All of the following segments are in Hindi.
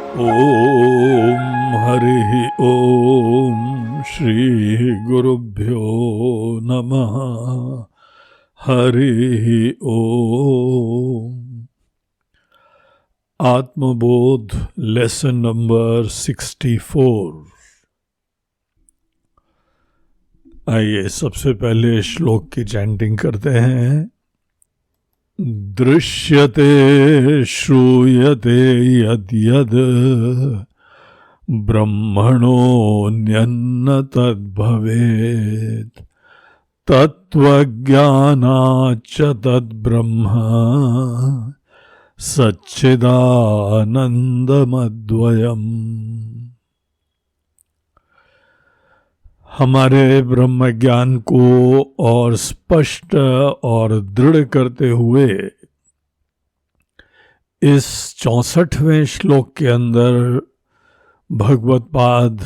ओम हरि ओम श्री गुरुभ्यो नमः। हरि ओम। आत्मबोध लेसन नंबर 64। आइए सबसे पहले श्लोक की चैंटिंग करते हैं। दृश्यते श्रूयते यद्यद् ब्रह्मणोऽन्यन्न तद्भवेत् तत्त्वज्ञानाच्च तद्ब्रह्म सच्चिदानन्दमद्वयम्। हमारे ब्रह्म ज्ञान को और स्पष्ट और दृढ़ करते हुए इस 64वें श्लोक के अंदर भगवत पाद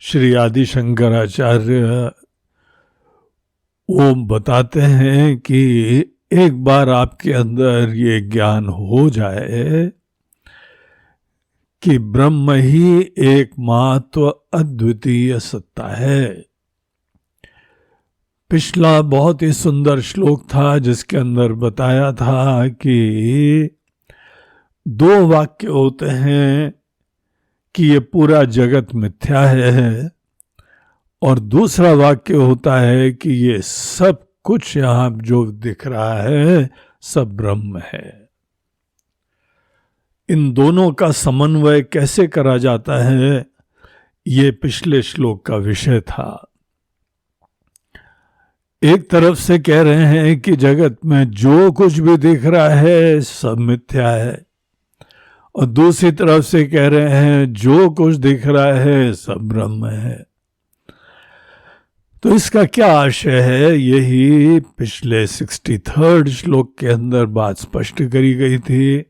श्री आदि शंकराचार्य वो बताते हैं कि एक बार आपके अंदर ये ज्ञान हो जाए कि ब्रह्म ही एकमात्र अद्वितीय सत्ता है। पिछला बहुत ही सुंदर श्लोक था जिसके अंदर बताया था कि दो वाक्य होते हैं कि ये पूरा जगत मिथ्या है, और दूसरा वाक्य होता है कि ये सब कुछ यहाँ जो दिख रहा है सब ब्रह्म है। इन दोनों का समन्वय कैसे करा जाता है, ये पिछले श्लोक का विषय था। एक तरफ से कह रहे हैं कि जगत में जो कुछ भी दिख रहा है सब मिथ्या है, और दूसरी तरफ से कह रहे हैं जो कुछ दिख रहा है सब ब्रह्म है। तो इसका क्या आशय है, यही पिछले 63rd श्लोक के अंदर बात स्पष्ट करी गई थी।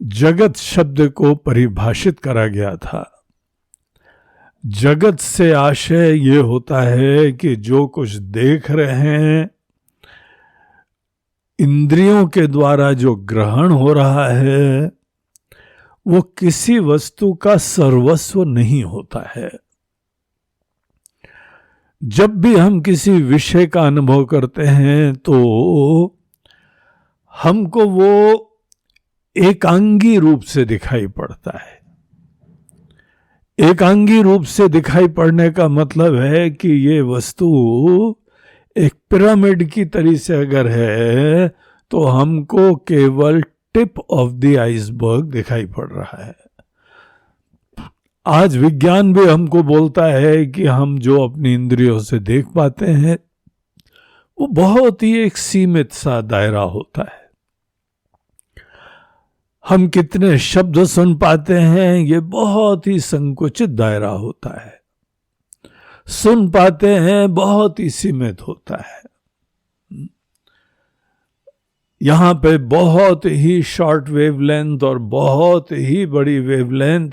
जगत शब्द को परिभाषित करा गया था। जगत से आशय ये होता है कि जो कुछ देख रहे हैं, इंद्रियों के द्वारा जो ग्रहण हो रहा है, वो किसी वस्तु का सर्वस्व नहीं होता है। जब भी हम किसी विषय का अनुभव करते हैं तो हमको वो एकांगी रूप से दिखाई पड़ता है। एकांगी रूप से दिखाई पड़ने का मतलब है कि ये वस्तु एक पिरामिड की तरह से अगर है तो हमको केवल टिप ऑफ द आइसबर्ग दिखाई पड़ रहा है। आज विज्ञान भी हमको बोलता है कि हम जो अपनी इंद्रियों से देख पाते हैं वो बहुत ही एक सीमित सा दायरा होता है। हम कितने शब्द सुन पाते हैं ये बहुत ही संकुचित दायरा होता है। सुन पाते हैं बहुत ही सीमित होता है। यहां पे बहुत ही शॉर्ट वेवलेंथ और बहुत ही बड़ी वेवलेंथ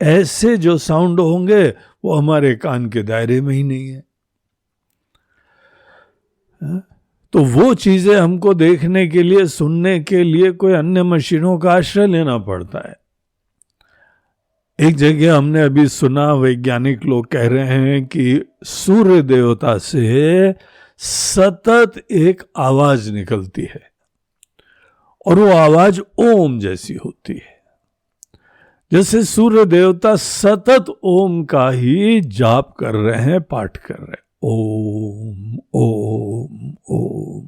ऐसे जो साउंड होंगे वो हमारे कान के दायरे में ही नहीं है। तो वो चीजें हमको देखने के लिए, सुनने के लिए कोई अन्य मशीनों का आश्रय लेना पड़ता है। एक जगह हमने अभी सुना, वैज्ञानिक लोग कह रहे हैं कि सूर्य देवता से सतत एक आवाज निकलती है और वो आवाज ओम जैसी होती है। जैसे सूर्य देवता सतत ओम का ही जाप कर रहे हैं, पाठ कर रहे हैं, ओम ओम ओम।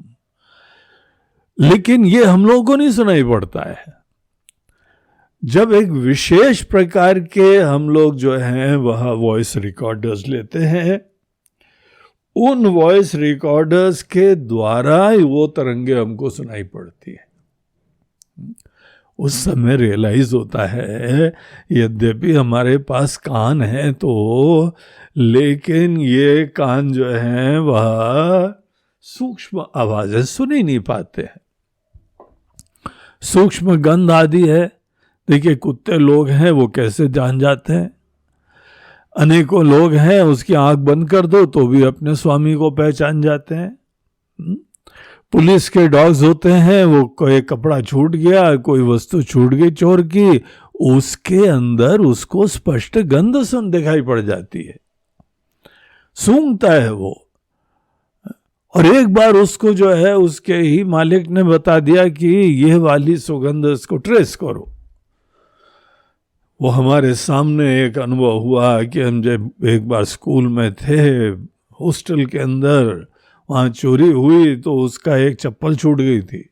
लेकिन ये हम लोगों को नहीं सुनाई पड़ता है। जब एक विशेष प्रकार के हम लोग जो हैं वह वॉइस रिकॉर्डर्स लेते हैं, उन वॉइस रिकॉर्डर्स के द्वारा वो तरंगे हमको सुनाई पड़ती है। उस समय रियलाइज होता है यद्यपि हमारे पास कान है तो, लेकिन ये कान जो है वह सूक्ष्म आवाजें सुन ही नहीं पाते हैं। सूक्ष्म गंध आदि है, देखिए कुत्ते लोग हैं वो कैसे जान जाते हैं। अनेकों लोग हैं उसकी आंख बंद कर दो तो भी अपने स्वामी को पहचान जाते हैं। पुलिस के डॉग्स होते हैं, वो कोई कपड़ा छूट गया, कोई वस्तु छूट गई चोर की, उसके अंदर उसको स्पष्ट गंध सुन दिखाई पड़ जाती है, सूंघता है वो। और एक बार उसको जो है उसके ही मालिक ने बता दिया कि यह वाली सुगंध इसको ट्रेस करो। वो हमारे सामने एक अनुभव हुआ कि हम जब एक बार स्कूल में थे, हॉस्टल के अंदर, वहां चोरी हुई तो उसका एक चप्पल छूट गई थी।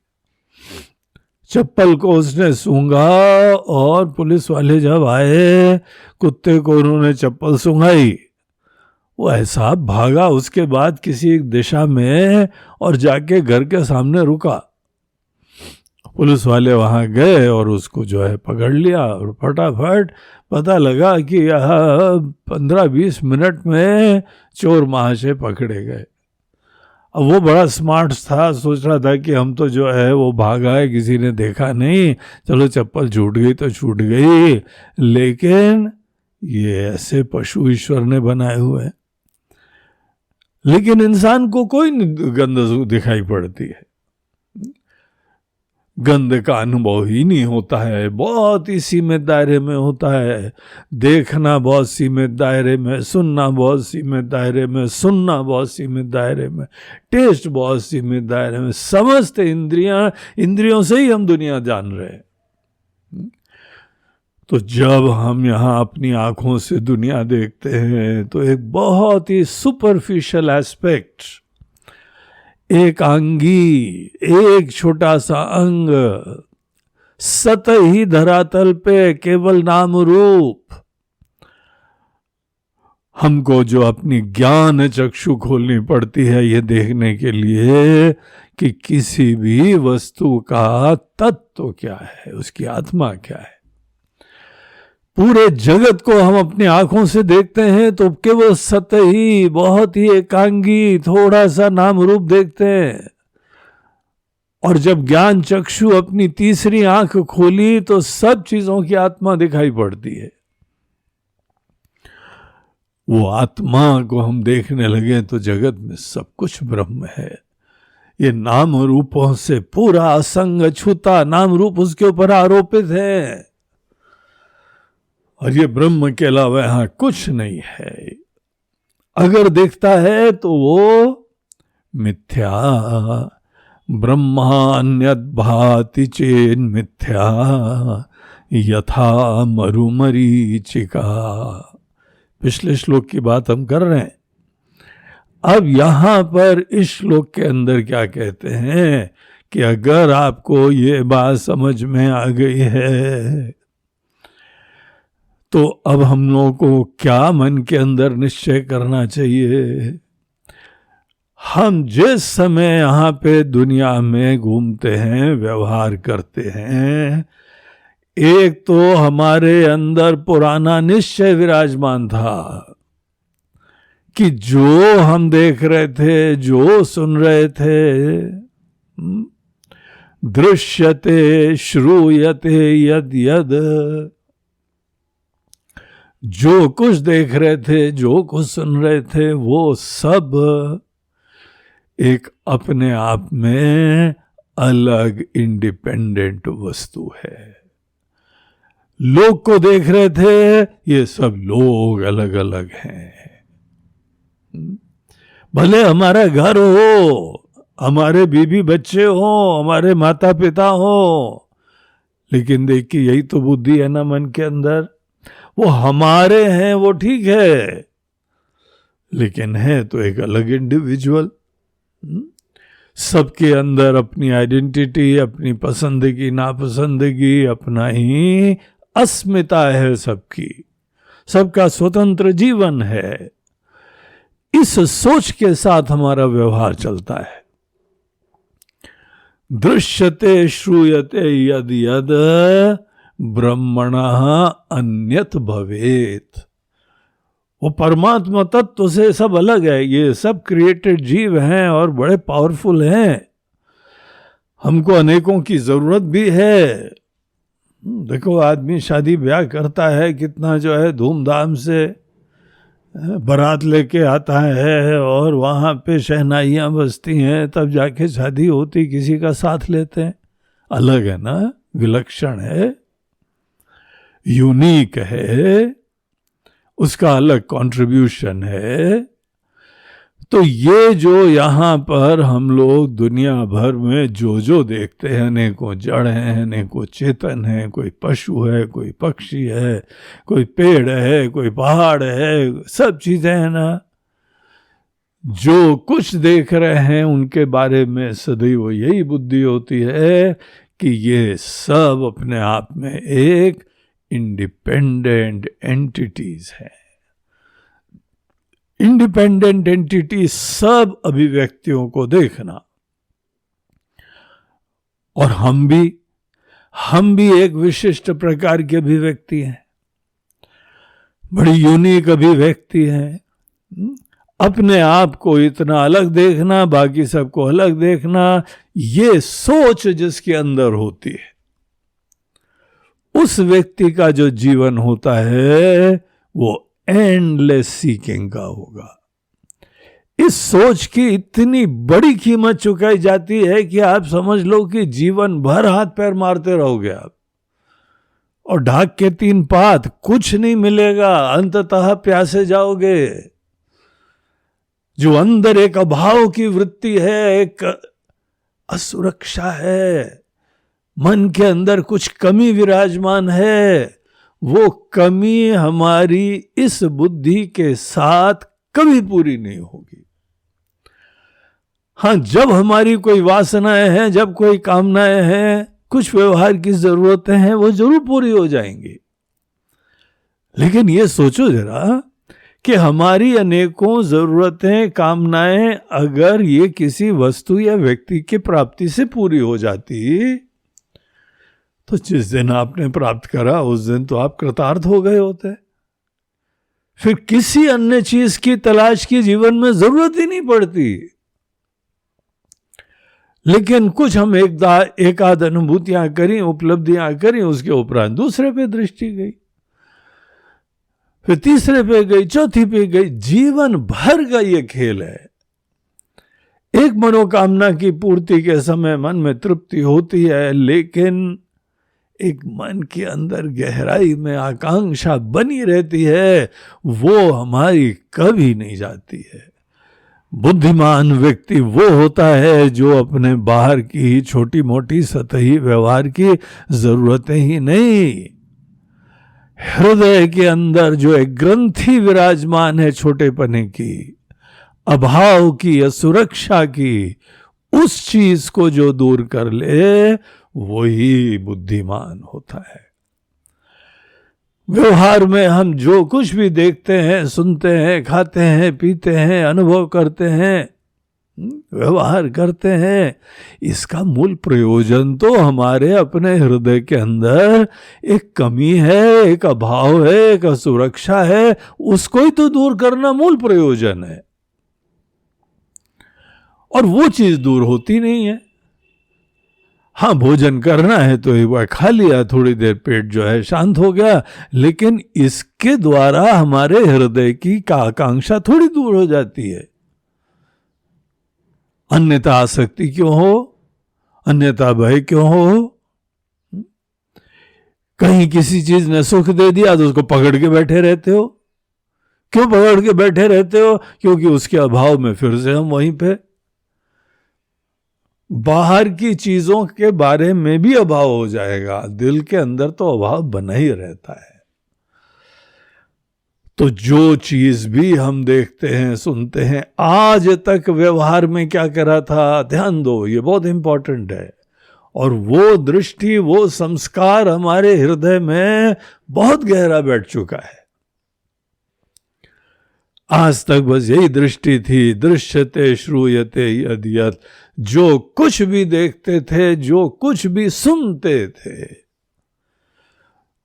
चप्पल को उसने सूंघा और पुलिस वाले जब आए, कुत्ते को उन्होंने चप्पल सूंघाई, वो ऐसा भागा उसके बाद किसी एक दिशा में और जाके घर के सामने रुका। पुलिस वाले वहां गए और उसको जो है पकड़ लिया और फटाफट पता लगा कि यह 15-20 मिनट में चोर महाशय पकड़े गए। अब वो बड़ा स्मार्ट था, सोच रहा था कि हम तो जो है वो भागा है, किसी ने देखा नहीं, चलो चप्पल छूट गई तो छूट गई। लेकिन ये ऐसे पशु ईश्वर ने बनाए हुए हैं, लेकिन इंसान को कोई गंध दिखाई पड़ती है, गंध का अनुभव ही नहीं होता है, बहुत ही सीमित दायरे में होता है। देखना बहुत सीमित दायरे में, सुनना बहुत सीमित दायरे में, सुनना बहुत सीमित दायरे में, टेस्ट बहुत सीमित दायरे में, समस्त इंद्रियों से ही हम दुनिया जान रहे हैं। तो जब हम यहाँ अपनी आंखों से दुनिया देखते हैं तो एक बहुत ही सुपरफिशियल एस्पेक्ट, एकांगी, एक छोटा सा अंग, सतही धरातल पे केवल नाम रूप, हमको जो अपनी ज्ञान चक्षु खोलनी पड़ती है ये देखने के लिए कि किसी भी वस्तु का तत्व क्या है, उसकी आत्मा क्या है। पूरे जगत को हम अपनी आंखों से देखते हैं तो केवल सतही, बहुत ही एकांगी, थोड़ा सा नाम रूप देखते हैं। और जब ज्ञान चक्षु अपनी तीसरी आंख खोली तो सब चीजों की आत्मा दिखाई पड़ती है। वो आत्मा को हम देखने लगे तो जगत में सब कुछ ब्रह्म है। ये नाम रूपों से पूरा असंग छूता नाम रूप उसके ऊपर आरोपित है और ये ब्रह्म के अलावा यहां कुछ नहीं है। अगर देखता है तो वो मिथ्या, ब्रह्मान्यद भाति चेन मिथ्या यथा मरुमरीचिका। पिछले श्लोक की बात हम कर रहे हैं। अब यहां पर इस श्लोक के अंदर क्या कहते हैं कि अगर आपको ये बात समझ में आ गई है तो अब हम लोगों को क्या मन के अंदर निश्चय करना चाहिए। हम जिस समय यहाँ पे दुनिया में घूमते हैं, व्यवहार करते हैं, एक तो हमारे अंदर पुराना निश्चय विराजमान था कि जो हम देख रहे थे, जो सुन रहे थे, दृश्यते श्रूयते यद यद, जो कुछ देख रहे थे, जो कुछ सुन रहे थे, वो सब एक अपने आप में अलग इंडिपेंडेंट वस्तु है। लोग को देख रहे थे, ये सब लोग अलग अलग हैं। भले हमारा घर हो, हमारे बीवी बच्चे हो, हमारे माता पिता हो, लेकिन देखिए यही तो बुद्धि है ना मन के अंदर। वो हमारे हैं वो ठीक है, लेकिन है तो एक अलग इंडिविजुअल। सबके अंदर अपनी आइडेंटिटी, अपनी पसंदगी नापसंदगी, अपना ही अस्मिता है सबकी, सबका स्वतंत्र जीवन है। इस सोच के साथ हमारा व्यवहार चलता है। दृश्यते श्रूयते यद यद ब्रह्मणः अन्यत भवेत। वो परमात्मा तत्व से सब अलग है। ये सब क्रिएटेड जीव हैं और बड़े पावरफुल हैं। हमको अनेकों की जरूरत भी है। देखो आदमी शादी ब्याह करता है, कितना जो है धूमधाम से बारात लेके आता है और वहाँ पे शहनाइयाँ बजती हैं, तब जाके शादी होती, किसी का साथ लेते हैं। अलग है ना, विलक्षण है। यूनिक है, उसका अलग कंट्रीब्यूशन है। तो ये जो यहाँ पर हम लोग दुनिया भर में जो देखते हैं, अनेकों जड़ हैं, अनेकों चेतन है, कोई पशु है, कोई पक्षी है, कोई पेड़ है, कोई पहाड़ है, सब चीजें हैं ना, जो कुछ देख रहे हैं उनके बारे में सदैव यही बुद्धि होती है कि ये सब अपने आप में एक इंडिपेंडेंट एंटिटीज है। इंडिपेंडेंट एंटिटी सब अभिव्यक्तियों को देखना। और हम भी एक विशिष्ट प्रकार की अभिव्यक्ति हैं, बड़ी यूनिक अभिव्यक्ति है। अपने आप को इतना अलग देखना, बाकी सबको अलग देखना, ये सोच जिसके अंदर होती है, उस व्यक्ति का जो जीवन होता है वो एंडलेस सीकिंग का होगा। इस सोच की इतनी बड़ी कीमत चुकाई जाती है कि आप समझ लो कि जीवन भर हाथ पैर मारते रहोगे आप, और ढाक के 3 पात, कुछ नहीं मिलेगा, अंततः प्यासे जाओगे। जो अंदर एक अभाव की वृत्ति है, एक असुरक्षा है, मन के अंदर कुछ कमी विराजमान है, वो कमी हमारी इस बुद्धि के साथ कभी पूरी नहीं होगी। हाँ, जब हमारी कोई वासनाएं हैं, जब कोई कामनाएं हैं, कुछ व्यवहार की जरूरतें हैं, वो जरूर पूरी हो जाएंगी। लेकिन ये सोचो जरा कि हमारी अनेकों जरूरतें, कामनाएं अगर ये किसी वस्तु या व्यक्ति की प्राप्ति से पूरी हो जाती, तो जिस दिन आपने प्राप्त करा उस दिन तो आप कृतार्थ हो गए होते। फिर किसी अन्य चीज की तलाश की जीवन में जरूरत ही नहीं पड़ती। लेकिन कुछ हम एक आध अनुभूतियां करी, उपलब्धियां करी, उसके उपरांत दूसरे पे दृष्टि गई, फिर तीसरे पे गई, चौथी पे गई। जीवन भर का ये खेल है। एक मनोकामना की पूर्ति के समय मन में तृप्ति होती है, लेकिन एक मन के अंदर गहराई में आकांक्षा बनी रहती है, वो हमारी कभी नहीं जाती है। बुद्धिमान व्यक्ति वो होता है जो अपने बाहर की छोटी मोटी सतही व्यवहार की जरूरतें ही नहीं, हृदय के अंदर जो एक ग्रंथि विराजमान है छोटेपने की, अभाव की, असुरक्षा की, उस चीज को जो दूर कर ले वही बुद्धिमान होता है। व्यवहार में हम जो कुछ भी देखते हैं, सुनते हैं, खाते हैं, पीते हैं, अनुभव करते हैं, व्यवहार करते हैं, इसका मूल प्रयोजन तो हमारे अपने हृदय के अंदर एक कमी है, एक अभाव है, एक असुरक्षा है, उसको ही तो दूर करना मूल प्रयोजन है। और वो चीज दूर होती नहीं है। हाँ, भोजन करना है तो एक बार खा लिया, थोड़ी देर पेट जो है शांत हो गया, लेकिन इसके द्वारा हमारे हृदय की आकांक्षा थोड़ी दूर हो जाती है। अन्यथा आसक्ति क्यों हो, अन्यथा भय क्यों हो? कहीं किसी चीज ने सुख दे दिया तो उसको पकड़ के बैठे रहते हो। क्यों पकड़ के बैठे रहते हो? क्योंकि उसके अभाव में फिर से हम वहीं पे। बाहर की चीजों के बारे में भी अभाव हो जाएगा, दिल के अंदर तो अभाव बना ही रहता है। तो जो चीज भी हम देखते हैं, सुनते हैं, आज तक व्यवहार में क्या करा था, ध्यान दो, ये बहुत इंपॉर्टेंट है। और वो दृष्टि, वो संस्कार हमारे हृदय में बहुत गहरा बैठ चुका है। आज तक बस यही दृष्टि थी, दृश्यते श्रूयते यद यत्, जो कुछ भी देखते थे, जो कुछ भी सुनते थे,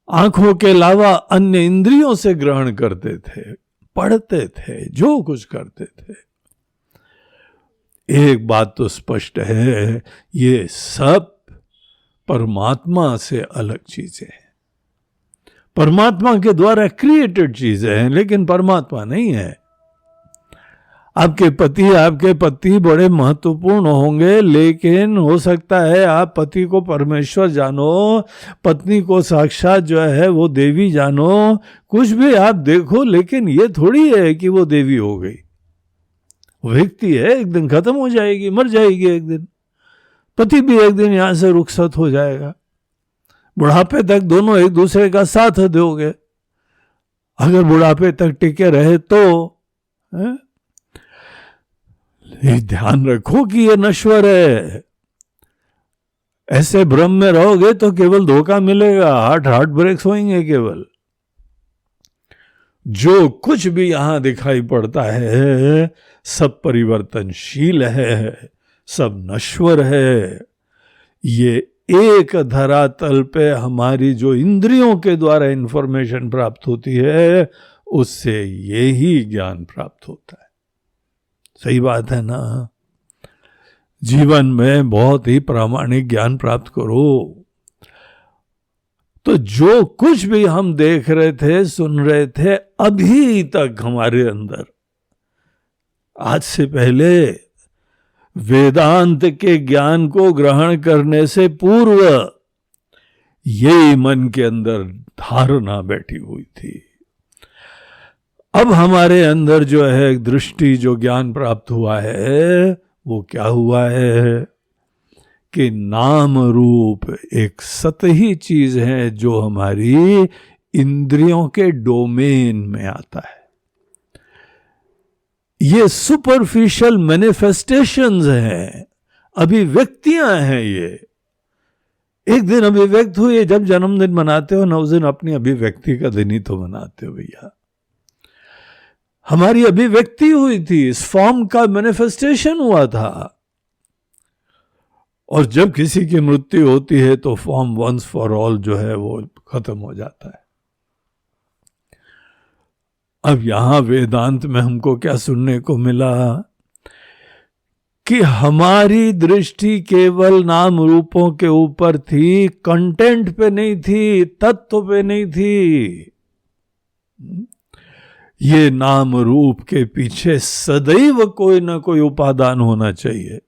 आंखों के अलावा अन्य इंद्रियों से ग्रहण करते थे, पढ़ते थे, जो कुछ करते थे। एक बात तो स्पष्ट है, ये सब परमात्मा से अलग चीजें हैं, परमात्मा के द्वारा क्रिएटेड चीजें हैं, लेकिन परमात्मा नहीं है। आपके पति बड़े महत्वपूर्ण होंगे, लेकिन हो सकता है आप पति को परमेश्वर जानो, पत्नी को साक्षात जो है वो देवी जानो, कुछ भी आप देखो, लेकिन ये थोड़ी है कि वो देवी हो गई। वो व्यक्ति है, एक दिन खत्म हो जाएगी, मर जाएगी एक दिन। पति भी एक दिन यहां से रुखसत हो जाएगा। बुढ़ापे तक दोनों एक दूसरे का साथ दोगे, अगर बुढ़ापे तक टिके रहे तो ये ध्यान रखो कि ये नश्वर है। ऐसे भ्रम में रहोगे तो केवल धोखा मिलेगा, हार्ट ब्रेक्स होंगे केवल। जो कुछ भी यहां दिखाई पड़ता है सब परिवर्तनशील है, सब नश्वर है। ये एक धरातल पे हमारी जो इंद्रियों के द्वारा इंफॉर्मेशन प्राप्त होती है, उससे यही ज्ञान प्राप्त होता है। सही बात है ना? जीवन में बहुत ही प्रामाणिक ज्ञान प्राप्त करो। तो जो कुछ भी हम देख रहे थे, सुन रहे थे, अभी तक हमारे अंदर, आज से पहले वेदांत के ज्ञान को ग्रहण करने से पूर्व यही मन के अंदर धारणा बैठी हुई थी। अब हमारे अंदर जो है दृष्टि, जो ज्ञान प्राप्त हुआ है, वो क्या हुआ है कि नाम रूप एक सतही चीज है जो हमारी इंद्रियों के डोमेन में आता है। ये सुपरफिशियल मैनिफेस्टेशंस हैं, अभिव्यक्तियां हैं। ये एक दिन अभिव्यक्त हुई, जब जन्मदिन मनाते हो ना, उस दिन अपनी अभिव्यक्ति का दिन ही तो मनाते हो भैया। हमारी अभिव्यक्ति हुई थी, इस फॉर्म का मैनिफेस्टेशन हुआ था। और जब किसी की मृत्यु होती है तो फॉर्म वंस फॉर ऑल जो है वो खत्म हो जाता है। अब यहां वेदांत में हमको क्या सुनने को मिला कि हमारी दृष्टि केवल नाम रूपों के ऊपर थी, कंटेंट पे नहीं थी, तत्व पे नहीं थी। ये नाम रूप के पीछे सदैव कोई ना कोई उपादान होना चाहिए।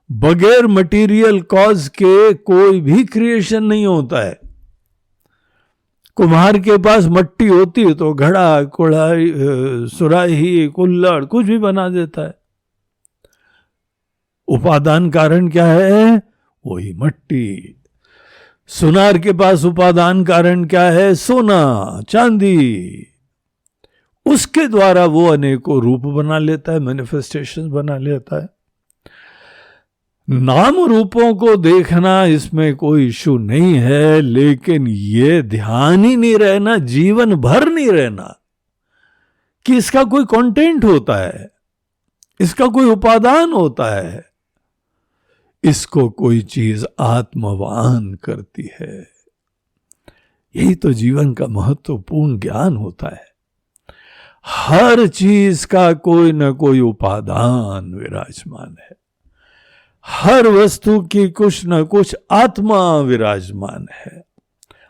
बगैर मटेरियल कॉज के कोई भी क्रिएशन नहीं होता है। कुम्हार के पास मट्टी होती है तो घड़ा, कुड़ाई, सुराही, कुल्हड़ कुछ भी बना देता है। उपादान कारण क्या है? वही मट्टी। सुनार के पास उपादान कारण क्या है? सोना, चांदी। उसके द्वारा वो अनेकों रूप बना लेता है, मैनिफेस्टेशन बना लेता है। नाम रूपों को देखना इसमें कोई इशू नहीं है, लेकिन ये ध्यान ही नहीं रहना, जीवन भर नहीं रहना कि इसका कोई कंटेंट होता है, इसका कोई उपादान होता है, इसको कोई चीज आत्मवान करती है। यही तो जीवन का महत्वपूर्ण ज्ञान होता है। हर चीज का कोई ना कोई उपादान विराजमान है। हर वस्तु की कुछ न कुछ आत्मा विराजमान है।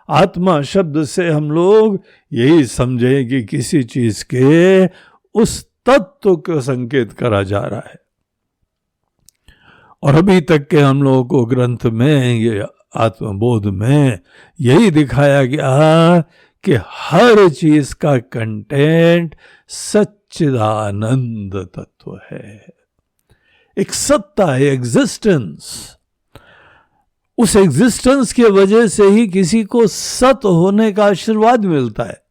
आत्मा शब्द से हम लोग यही समझे कि किसी चीज के उस तत्व को संकेत करा जा रहा है। और अभी तक के हम लोगों को ग्रंथ में, ये आत्मबोध में यही दिखाया गया कि हर चीज का कंटेंट सच्चिदानंद तत्व है। एक सत्ता है, एग्जिस्टेंस। उस एग्जिस्टेंस की वजह से ही किसी को सत होने का आशीर्वाद मिलता है।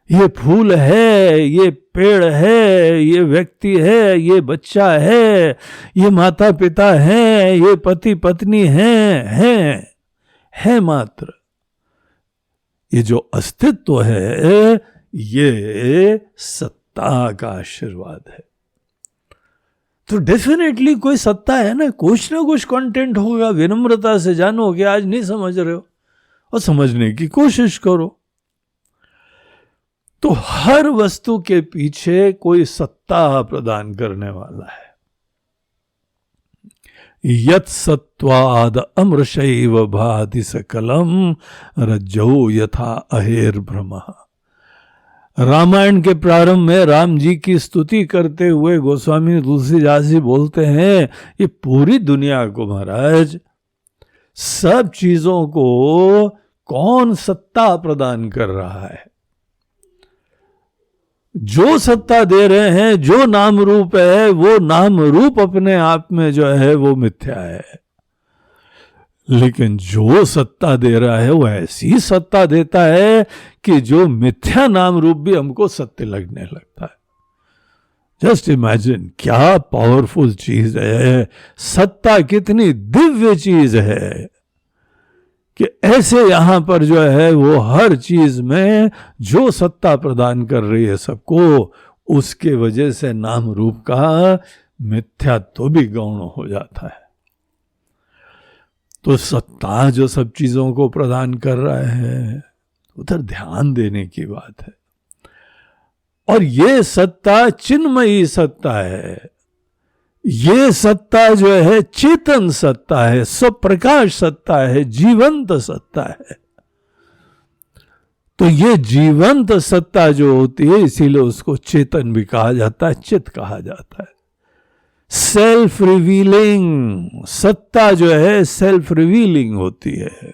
ये फूल है, ये पेड़ है, ये व्यक्ति है, ये बच्चा है, ये माता पिता है, ये पति पत्नी है मात्र। ये जो अस्तित्व है, ये सत्ता का आशीर्वाद है। तो डेफिनेटली कोई सत्ता है ना कुछ कंटेंट होगा। विनम्रता से जानो कि आज नहीं समझ रहे हो और समझने की कोशिश करो। तो हर वस्तु के पीछे कोई सत्ता प्रदान करने वाला है। यत् सत्वाद अमृषैव भाति सकलम रज्जौ यथा अहेर्भ्रमः। रामायण के प्रारंभ में राम जी की स्तुति करते हुए गोस्वामी तुलसीदास जी बोलते हैं, ये पूरी दुनिया को महाराज सब चीजों को कौन सत्ता प्रदान कर रहा है? जो सत्ता दे रहे हैं, जो नाम रूप है, वो नाम रूप अपने आप में जो है वो मिथ्या है। लेकिन जो सत्ता दे रहा है वो ऐसी सत्ता देता है कि जो मिथ्या नाम रूप भी हमको सत्य लगने लगता है। जस्ट इमेजिन, क्या पावरफुल चीज है सत्ता, कितनी दिव्य चीज है कि ऐसे यहां पर जो है वो हर चीज में जो सत्ता प्रदान कर रही है सबको, उसके वजह से नाम रूप का मिथ्यात्व भी गौण हो जाता है। तो सत्ता जो सब चीजों को प्रदान कर रहा है, उधर ध्यान देने की बात है। और ये सत्ता चिन्मयी सत्ता है, ये सत्ता जो है चेतन सत्ता है, स्वप्रकाश सत्ता है, जीवंत सत्ता है। तो ये जीवंत सत्ता जो होती है, इसीलिए उसको चेतन भी कहा जाता है, चित कहा जाता है। सेल्फ रिवीलिंग सत्ता जो है सेल्फ रिवीलिंग होती है।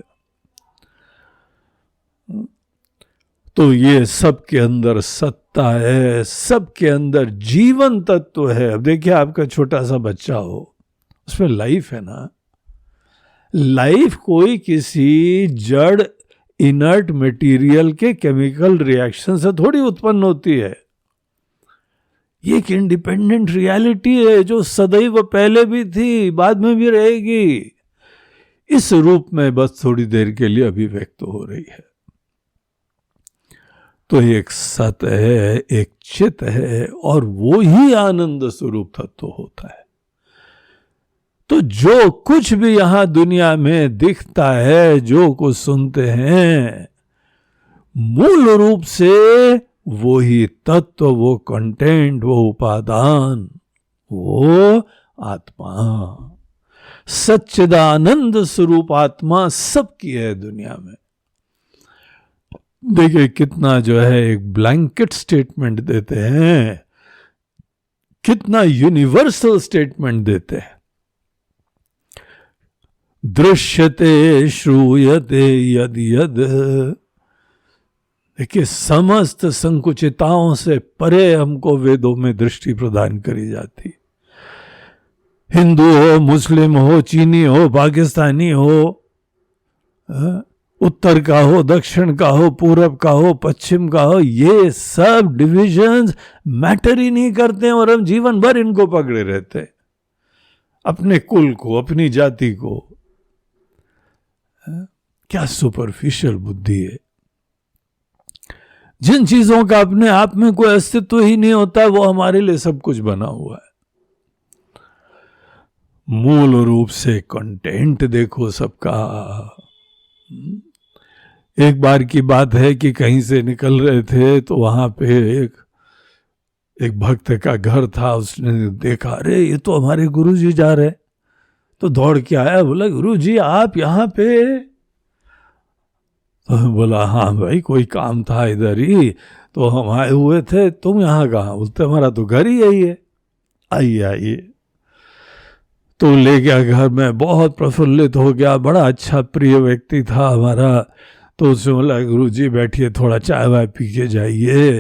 तो ये सबके अंदर सत्ता है, सबके अंदर जीवन तत्व है। अब देखिए, आपका छोटा सा बच्चा हो, उसमें लाइफ है ना। लाइफ कोई किसी जड़ इनर्ट मटेरियल के केमिकल रिएक्शन से थोड़ी उत्पन्न होती है। ये एक इंडिपेंडेंट रियलिटी है जो सदैव पहले भी थी, बाद में भी रहेगी। इस रूप में बस थोड़ी देर के लिए अभिव्यक्त हो रही है। तो एक सत है, एक चित है, और वो ही आनंद स्वरूप तत्व होता है। तो जो कुछ भी यहां दुनिया में दिखता है, जो कुछ सुनते हैं, मूल रूप से वो ही तत्व, वो कंटेंट, वो उपादान, वो आत्मा, सच्चिदानंद स्वरूप आत्मा सबकी है दुनिया में। देखिए कितना जो है एक ब्लैंकेट स्टेटमेंट देते हैं, कितना यूनिवर्सल स्टेटमेंट देते हैं। दृश्यते श्रूयते यद यद, देखिए समस्त संकुचिताओं से परे हमको वेदों में दृष्टि प्रदान करी जाती। हिंदू हो, मुस्लिम हो, चीनी हो, पाकिस्तानी हो, उत्तर का हो, दक्षिण का हो, पूरब का हो, पश्चिम का हो, ये सब डिविजन्स मैटर ही नहीं करते हैं। और हम जीवन भर इनको पकड़े रहते हैं, अपने कुल को, अपनी जाति को। क्या सुपरफिशियल बुद्धि है। जिन चीजों का अपने आप में कोई अस्तित्व ही नहीं होता, वो हमारे लिए सब कुछ बना हुआ है। मूल रूप से कंटेंट देखो सबका। एक बार की बात है कि कहीं से निकल रहे थे तो वहां पे एक भक्त का घर था। उसने देखा, अरे ये तो हमारे गुरुजी जा रहे। तो दौड़ के आया, बोला गुरुजी आप यहाँ पे? तो बोला हाँ भाई, कोई काम था इधर ही, तो हम आए हुए थे। तुम यहाँ कहाँ? बोलते हमारा तो घर ही यही है, आइए आइए। तो ले गया घर में, बहुत प्रफुल्लित हो गया, बड़ा अच्छा प्रिय व्यक्ति था हमारा। तो उसने बोला गुरुजी बैठिए, थोड़ा चाय वाय पी के जाइए।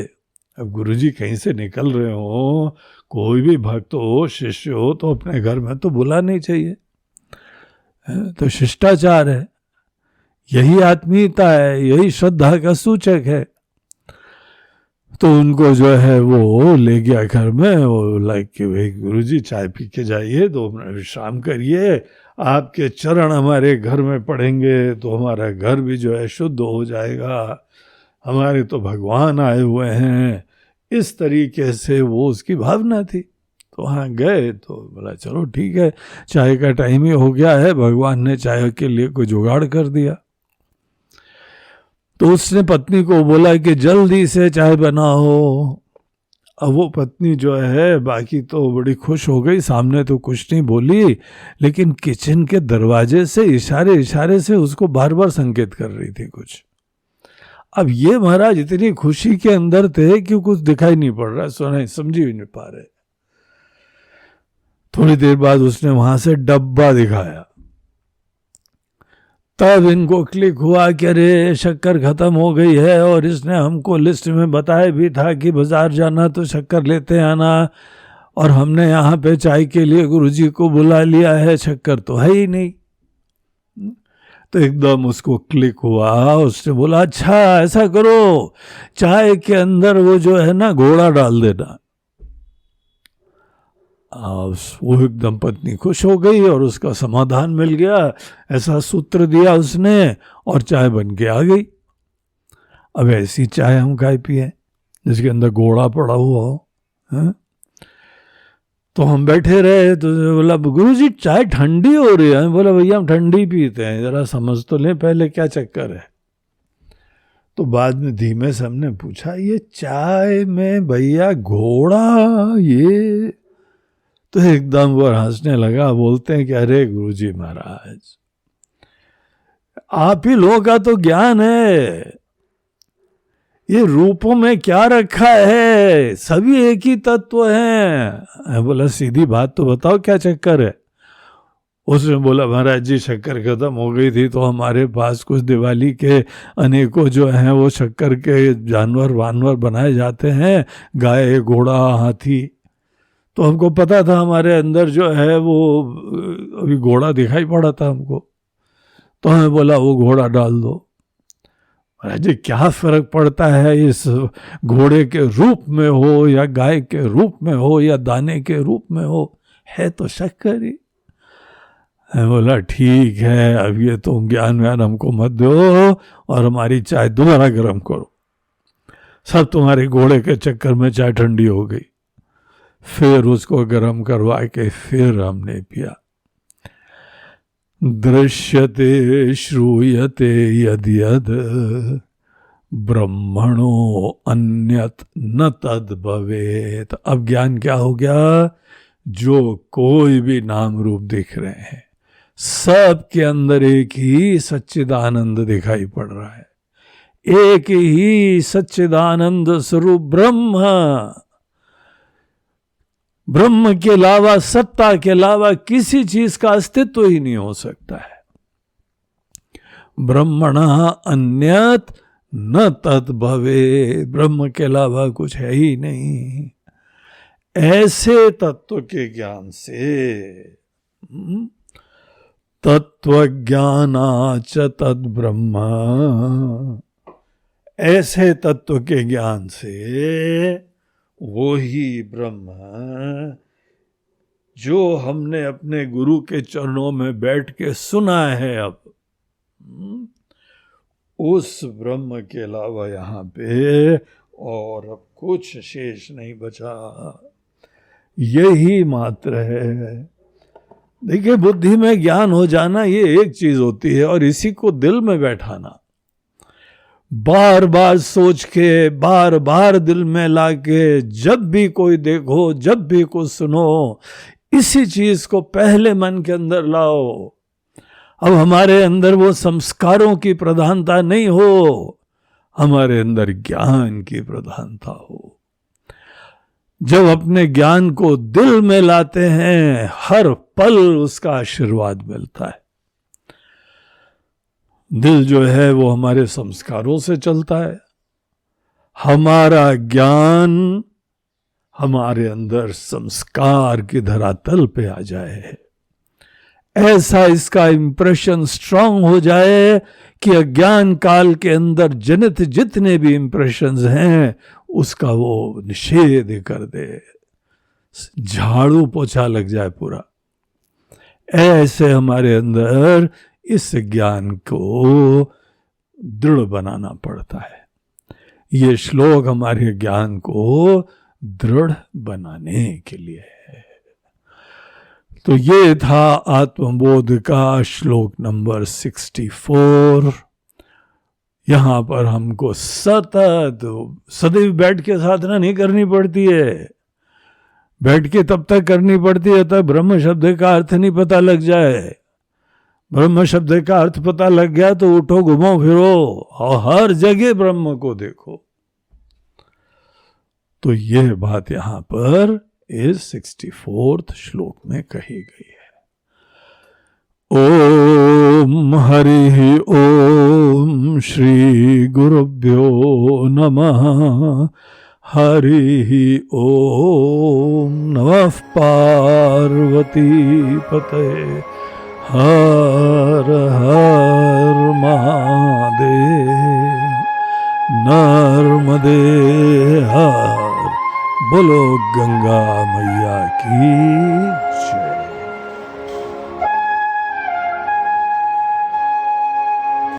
अब गुरुजी कहीं से निकल रहे हो, कोई भी भक्त हो, शिष्य हो, तो अपने घर में तो बुलाना चाहिए, तो शिष्टाचार है, यही आत्मीयता है, यही श्रद्धा का सूचक है। तो उनको जो है वो ले गया घर में। वो लाइक कि भाई गुरुजी चाय पी के जाइए, 2 मिनट विश्राम करिए, आपके चरण हमारे घर में पड़ेंगे तो हमारा घर भी जो है शुद्ध हो जाएगा, हमारे तो भगवान आए हुए हैं। इस तरीके से वो उसकी भावना थी। तो वहाँ गए तो बोला चलो ठीक है, चाय का टाइम ही हो गया है, भगवान ने चाय के लिए कोई जुगाड़ कर दिया। तो उसने पत्नी को बोला कि जल्दी से चाय बनाओ। अब वो पत्नी जो है बाकी तो बड़ी खुश हो गई, सामने तो कुछ नहीं बोली, लेकिन किचन के दरवाजे से इशारे से उसको बार बार संकेत कर रही थी कुछ। अब ये महाराज इतनी खुशी के अंदर थे कि कुछ दिखाई नहीं पड़ रहा, सुनाई समझी भी नहीं पा रहे। थोड़ी देर बाद उसने वहां से डब्बा दिखाया, तब इनको क्लिक हुआ कि अरे शक्कर खत्म हो गई है, और इसने हमको लिस्ट में बताया भी था कि बाजार जाना तो शक्कर लेते आना, और हमने यहाँ पे चाय के लिए गुरुजी को बुला लिया है, शक्कर तो है ही नहीं। तो एकदम उसको क्लिक हुआ, उसने बोला अच्छा ऐसा करो, चाय के अंदर वो जो है ना घोड़ा डाल देना। वो एकदम पत्नी खुश हो गई और उसका समाधान मिल गया, ऐसा सूत्र दिया उसने, और चाय बन के आ गई। अब ऐसी चाय हम खाए पिए जिसके अंदर घोड़ा पड़ा हुआ हो, है? तो हम बैठे रहे, तो बोला गुरुजी चाय ठंडी हो रही है। बोला भैया हम ठंडी पीते हैं, जरा समझ तो लें पहले क्या चक्कर है। तो बाद में धीमे से हमने पूछा ये चाय में भैया घोड़ा, ये तो एकदम वो हंसने लगा, बोलते हैं कि अरे गुरुजी महाराज आप ही लोगों का तो ज्ञान है, ये रूपों में क्या रखा है, सभी एक ही तत्व हैं। बोला सीधी बात तो बताओ क्या चक्कर है। उसने बोला महाराज जी शक्कर खत्म हो गई थी, तो हमारे पास कुछ दिवाली के अनेकों जो हैं वो शक्कर के जानवर वानवर बनाए जाते हैं, गाय घोड़ा हाथी, तो हमको पता था हमारे अंदर जो है वो अभी घोड़ा दिखाई पड़ा था हमको, तो हमें बोला वो घोड़ा डाल दो। महाराज जी क्या फर्क पड़ता है इस घोड़े के रूप में हो या गाय के रूप में हो या दाने के रूप में हो, है तो शक्कर ही। बोला ठीक है, अब ये तो ज्ञान व्यान हमको मत दो और हमारी चाय दोबारा गर्म करो। सब तुम्हारे घोड़े के चक्कर में चाय ठंडी हो गई। फिर उसको गर्म करवा के फिर हमने पिया। दृश्यते श्रूयते यद यद ब्रह्मणो अन्यत न तद भवेत। अब ज्ञान क्या हो गया, जो कोई भी नाम रूप दिख रहे हैं सब के अंदर एक ही सच्चिदानंद दिखाई पड़ रहा है, एक ही सच्चिदानंद स्वरूप ब्रह्म, ब्रह्म के अलावा सत्ता के अलावा किसी चीज का अस्तित्व ही नहीं हो सकता है। ब्रह्मणः अन्यत न तत् भवे, ब्रह्म के अलावा कुछ है ही नहीं। ऐसे तत्व के ज्ञान से तत्व ज्ञानाच तद ब्रह्म, ऐसे तत्व के ज्ञान से वो ही ब्रह्म जो हमने अपने गुरु के चरणों में बैठ के सुना है, अब उस ब्रह्म के अलावा यहाँ पे और अब कुछ शेष नहीं बचा, यही मात्र है। देखिए बुद्धि में ज्ञान हो जाना ये एक चीज होती है, और इसी को दिल में बैठाना, बार बार सोच के बार बार दिल में लाके, जब भी कोई देखो जब भी कुछ सुनो इसी चीज को पहले मन के अंदर लाओ। अब हमारे अंदर वो संस्कारों की प्रधानता नहीं हो, हमारे अंदर ज्ञान की प्रधानता हो। जब अपने ज्ञान को दिल में लाते हैं हर पल उसका आशीर्वाद मिलता है। दिल जो है वो हमारे संस्कारों से चलता है, हमारा ज्ञान हमारे अंदर संस्कार की धरातल पे आ जाए, ऐसा इसका इंप्रेशन स्ट्रांग हो जाए कि अज्ञान काल के अंदर जनित जितने भी इंप्रेशंस हैं उसका वो निषेध कर दे, झाड़ू पोछा लग जाए पूरा। ऐसे हमारे अंदर इस ज्ञान को दृढ़ बनाना पड़ता है। ये श्लोक हमारे ज्ञान को दृढ़ बनाने के लिए है। तो ये था आत्मबोध का श्लोक नंबर 64। यहां पर हमको सतत सदैव बैठ के साधना नहीं करनी पड़ती है, बैठ के तब तक करनी पड़ती है तब ब्रह्म शब्द का अर्थ नहीं पता लग जाए। ब्रह्म शब्द का अर्थ पता लग गया तो उठो, घूमो फिरो और हर जगह ब्रह्म को देखो। तो यह बात यहां पर इस 64th श्लोक में कही गई है। ओम हरि ओम श्री गुरुभ्यो नमः। हरि ओम नमः पार्वती पते। हर हर महादेव। नर्मदे हर। बोलो गंगा मैया की।